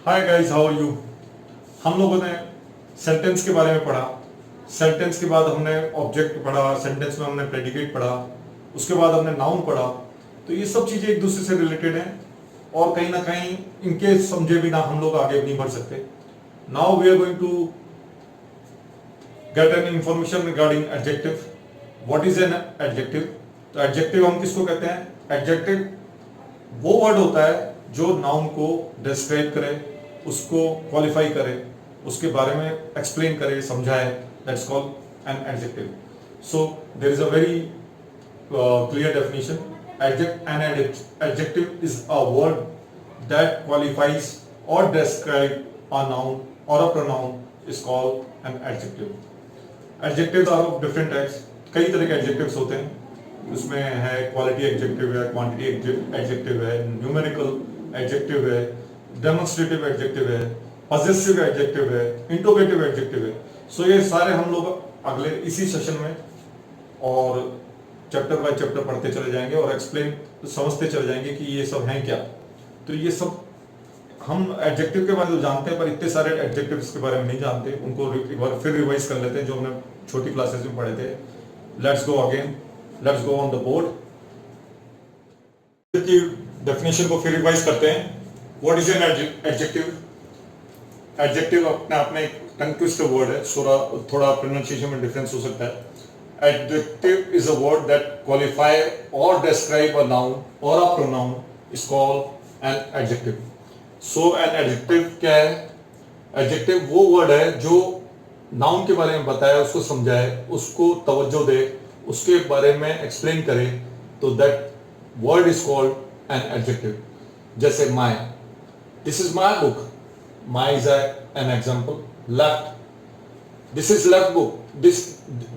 Hi guys, how are you. हम लोगों ने सेंटेंस के बारे में पढ़ा। सेंटेंस के बाद हमने ऑब्जेक्ट पढ़ा, सेंटेंस में हमने प्रेडिकेट पढ़ा, उसके बाद हमने नाउन पढ़ा। तो ये सब चीजें एक दूसरे से रिलेटेड हैं और कहीं ना कहीं इनके समझे बिना हम लोग आगे नहीं बढ़ सकते। Now we are going to get an information regarding adjective. What is an adjective? तो एडजेक्टिव हम किसको कहते हैं? एडजेक्टिव वो वर्ड होता है जो नाउन को डिस्क्राइब करे, उसको क्वालिफाई करे, उसके बारे में एक्सप्लेन करे, समझाए। That's called an adjective. So there is a very clear definition. An adjective is a word that qualifies or describe a noun or a pronoun is called an adjective. Adjectives are of different types. कई तरह के adjectives होते हैं। उसमें है quality adjective है, quantity adjective है, numerical adjective है, demonstrative adjective है, possessive adjective है, interrogative adjective है। So ये सारे हम लोग अगले इसी सेशन में और चैप्टर बाय चैप्टर पढ़ते चले जाएंगे और एक्सप्लेन समझते चले जाएंगे कि ये सब हैं क्या। तो ये सब हम एडजेक्टिव के बारे में तो जानते हैं, पर इतने सारे एडजेक्टिव्स के बारे में नहीं जानते। उनको एक बार फिर रिवाइज कर लेते हैं जो हमने छोटी क्लासेस में पढ़े थे। Let's go again, let's go on the board की डेफिनेशन को फिर रिवाइज करते हैं। What is an adjective? Adjective अपने आप में एक टंग ट्विस्टर वर्ड है, थोड़ा प्रोनाउंसिएशन में डिफरेंस हो सकता है। Adjective is a word that qualify or describe a noun or a pronoun is called an adjective. So an adjective क्या है? Adjective वो word है जो noun के बारे में बताए, उसको समझाए, उसको तवज्जो दे, उसके बारे में explain करे, तो that word is called an adjective. जैसे my, this is my book. My is an example. Left, this is left book.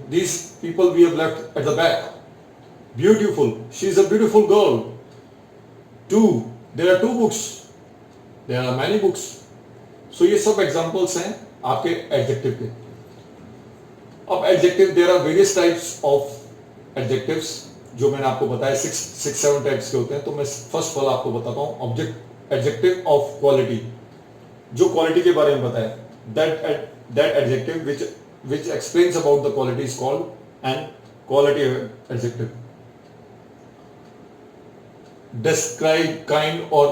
These people we have left at the back. Beautiful, she is a beautiful girl. Two, there are two books. There are many books. So ये सब examples हैं आपके adjective के। अब adjective, there are various types of adjectives जो मैंने आपको बताया, 6-7 types के होते हैं। तो मैं first वाला आपको बताता हूँ, adjective of quality, जो quality के बारे में बताया। That adjective which explains about the quality is called an quality adjective. Describe kind or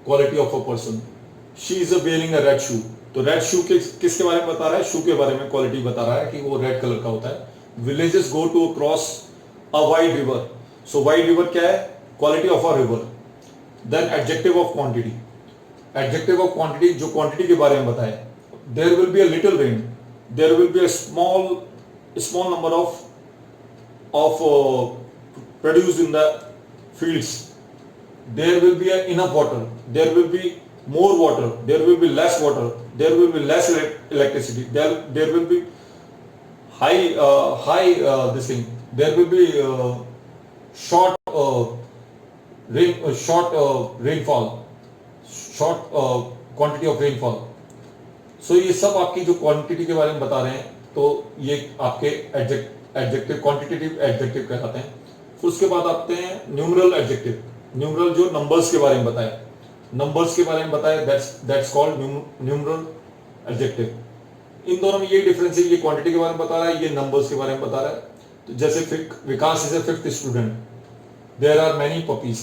quality of a person. She is wearing a red shoe. तो red shoe किसके बारे में बता रहा है? shoe के बारे में quality बता रहा है कि वो red color का होता है। Villages go to cross a wide river. So wide river क्या है? Quality of a river. Then adjective of quantity. Adjective of quantity जो quantity के बारे में बताए। There will be a little rain. There will be a small number of produce in the fields. There will be enough water. There will be more water. There will be less water. There will be less electricity. There will be high this thing. There will be short rainfall. Short quantity of rainfall. सो ये सब आपकी जो quantity के बारे में बता रहे हैं, तो ये आपके एडजेक्टिव क्वांटिटेटिव एडजेक्टिव कहलाते हैं। फिर उसके बाद आते हैं न्यूमरल एडजेक्टिव। न्यूमरल जो नंबर्स के बारे में बताए, नंबर्स के बारे में बताए, दैट्स कॉल्ड न्यूमरल एडजेक्टिव। इन दोनों में ये डिफरेंस है, ये क्वांटिटी के बारे में बता रहा है, ये नंबर्स के बारे में बता रहा है। तो जैसे Vikas is a 5th student, there are many puppies,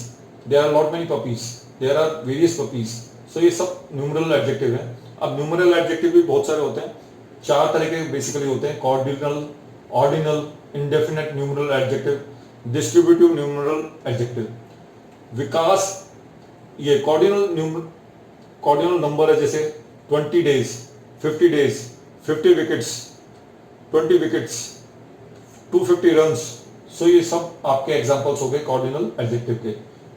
there are lot many puppies, there are various puppies. So ये सब न्यूमरल एडजेक्टिव है। अब न्यूमरल एडजेक्टिव भी बहुत सारे होते हैं, 4 तरह के बेसिकली होते हैं। Cardinal, ordinal, indefinite numeral adjective, distributive numeral adjective. Vikas ये कॉर्डिनल नंबर है, जैसे 20 days, 50 days, 50 wickets, 20 wickets, 250 runs. So ये सब आपके एग्जांपल्स हो गए कॉर्डिनल एडजेक्टिव के।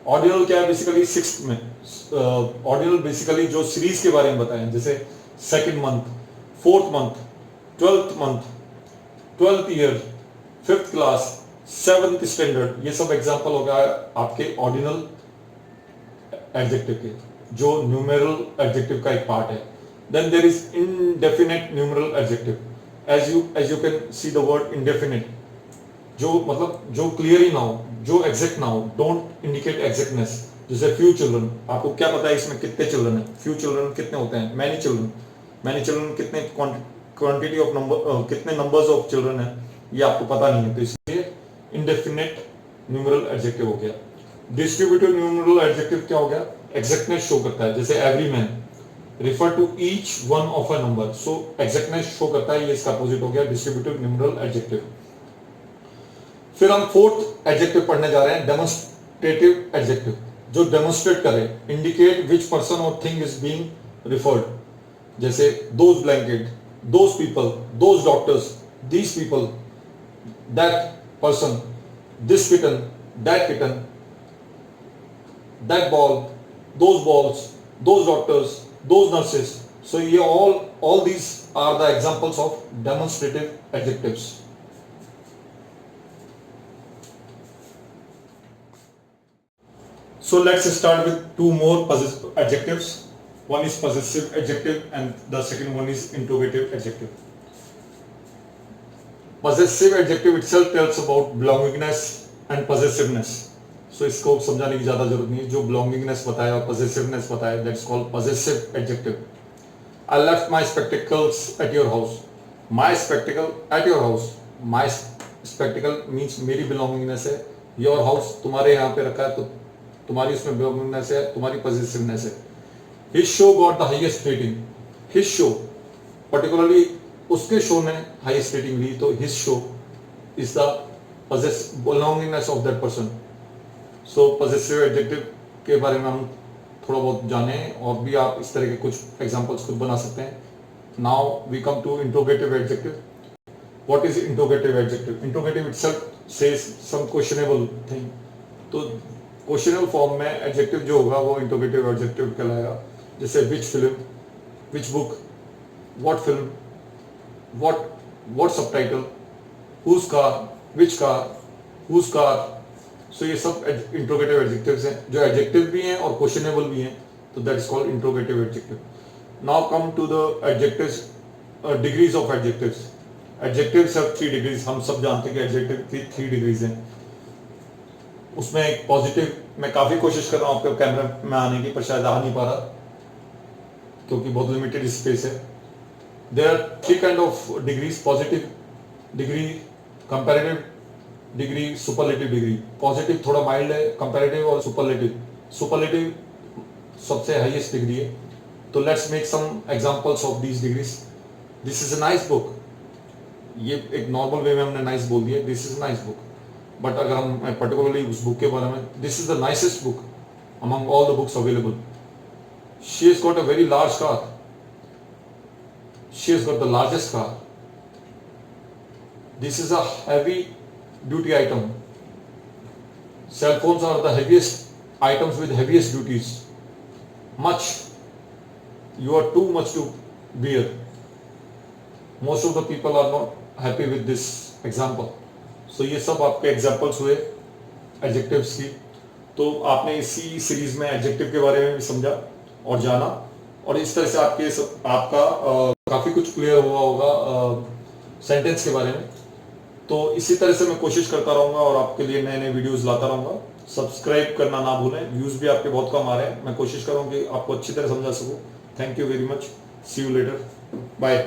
ऑर्डिनल क्या है? बेसिकली 6th में ऑर्डिनल बेसिकली जो सीरीज के बारे में बताएं, जैसे 2nd month, 4th month, 12th month, 12th year, 5th class, 7th standard। ये सब एग्जांपल हो गया आपके ऑर्डिनल एडजेक्टिव के, जो न्यूमेरल एडजेक्टिव का एक पार्ट है। Then there is indefinite numeral adjective. As you can see the word indefinite, जो मतलब जो क्लियर ही ना हो, जो एग्जैक्ट ना हो, डोंट इंडिकेट एग्जैक्टनेस, जैसे फ्यू चिल्ड्रन, आपको क्या पता है इसमें कितने चिल्ड्रन हैं? फ्यू चिल्ड्रन कितने होते हैं? Many children. मैनी चिल्ड्रन कितने क्वांटिटी ऑफ नंबर, कितने नंबर्स ऑफ चिल्ड्रन है, ये आपको पता नहीं है, तो इसलिए इंडेफिनेट न्यूमेरल एडजेक्टिव हो गया। डिस्ट्रीब्यूटिव न्यूमेरल एडजेक्टिव क्या हो गया? एग्जैक्टनेस शो करता है, जैसे every man refer to each one of a number, so exactness show करता है, ये इसका अपोजिट हो गया डिस्ट्रीब्यूटिव न्यूमेरल एडजेक्टिव। फिर हम फोर्थ एडजेक्टिव पढ़ने जा रहे हैं, डेमोन्स्ट्रेटिव एडजेक्टिव, जो डेमोन्स्ट्रेट करे, इंडिकेट विच पर्सन और थिंग इज बीइंग रिफर्ड, जैसे those blanket, those people, those doctors, these people, that person, this kitten, that kitten, that ball, those balls, those doctors, those nurses. So ये all these are the examples of demonstrative adjectives. So let's start with two more possessive adjectives. One is possessive adjective and the second one is interrogative adjective. Possessive adjective itself tells about belongingness and possessiveness. So इसको समझाने की ज्यादा जरूरत नहीं है, जो belongingness बताया और possessiveness बताया, that's called possessive adjective. I left my spectacles at your house. My spectacle at your house. My spectacle means मेरी belongingness है, your house तुम्हारे यहाँ पे रखा है, तो तुम्हारी उसमें belongingness है, तुम्हारी possessiveness है। His show got the highest rating. His show, particularly उसके शो ने highest rating ली, तो his show is the belongingness of that person. So possessive adjective के बारे में हम थोड़ा बहुत जाने, और भी आप इस तरह के कुछ एग्जांपल्स खुद बना सकते हैं। Now we come to interrogative adjective. What is interrogative adjective? Interrogative itself says some questionable thing. तो क्वेश्चनल फॉर्म में एडजेक्टिव जो होगा वो इंटरोगेटिव एडजेक्टिव कहलाएगा, जैसे which film, which book, what film, what subtitle, whose car, which car, whose car. So ये सब interrogative adjectives हैं, जो एडजेक्टिव भी हैं और क्वेश्चनेबल भी हैं, तो that is called interrogative adjective. Now come to the adjectives, degrees of adjectives. Adjectives have 3 degrees. हम सब जानते हैं कि एडजेक्टिव की 3 डिग्रीज हैं। उसमें एक पॉजिटिव, मैं काफी कोशिश कर रहा हूं आपके कैमरे में आने की, पर शायद आ नहीं पा रहा क्योंकि बहुत लिमिटेड स्पेस है। There are 3 kind of degrees, positive degree, comparative degree, superlative degree. Positive थोड़ा माइल्ड है, कंपैरेटिव और सुपरलेटिव सबसे हाईएस्ट डिग्री है। तो let's make some examples of these degrees. This is a nice book, ये एक normal way में हमने नाइस बोल दिया, this is nice book. But अगर हम पर्टिकुलरली उस बुक के बारे में, this is the nicest book among all the books available. She has got a very large car, she has got the largest car. This is a heavy duty item. Cell phones are the heaviest items with heaviest duties. Much, you are too much to bear. Most of the people are not happy with this example. So ये सब आपके examples हुए adjectives की। तो आपने इसी series में adjective के बारे में भी समझा और जाना, और इस तरह से आपका काफी कुछ क्लियर हुआ होगा सेंटेंस के बारे में। तो इसी तरह से मैं कोशिश करता रहूंगा और आपके लिए नए नए वीडियोस लाता रहूंगा। सब्सक्राइब करना ना भूलें, व्यूज भी आपके बहुत कम आ रहे हैं, मैं कोशिश करूंगा कि आपको अच्छी तरह समझा सकूं। Thank you very much, see you later, bye.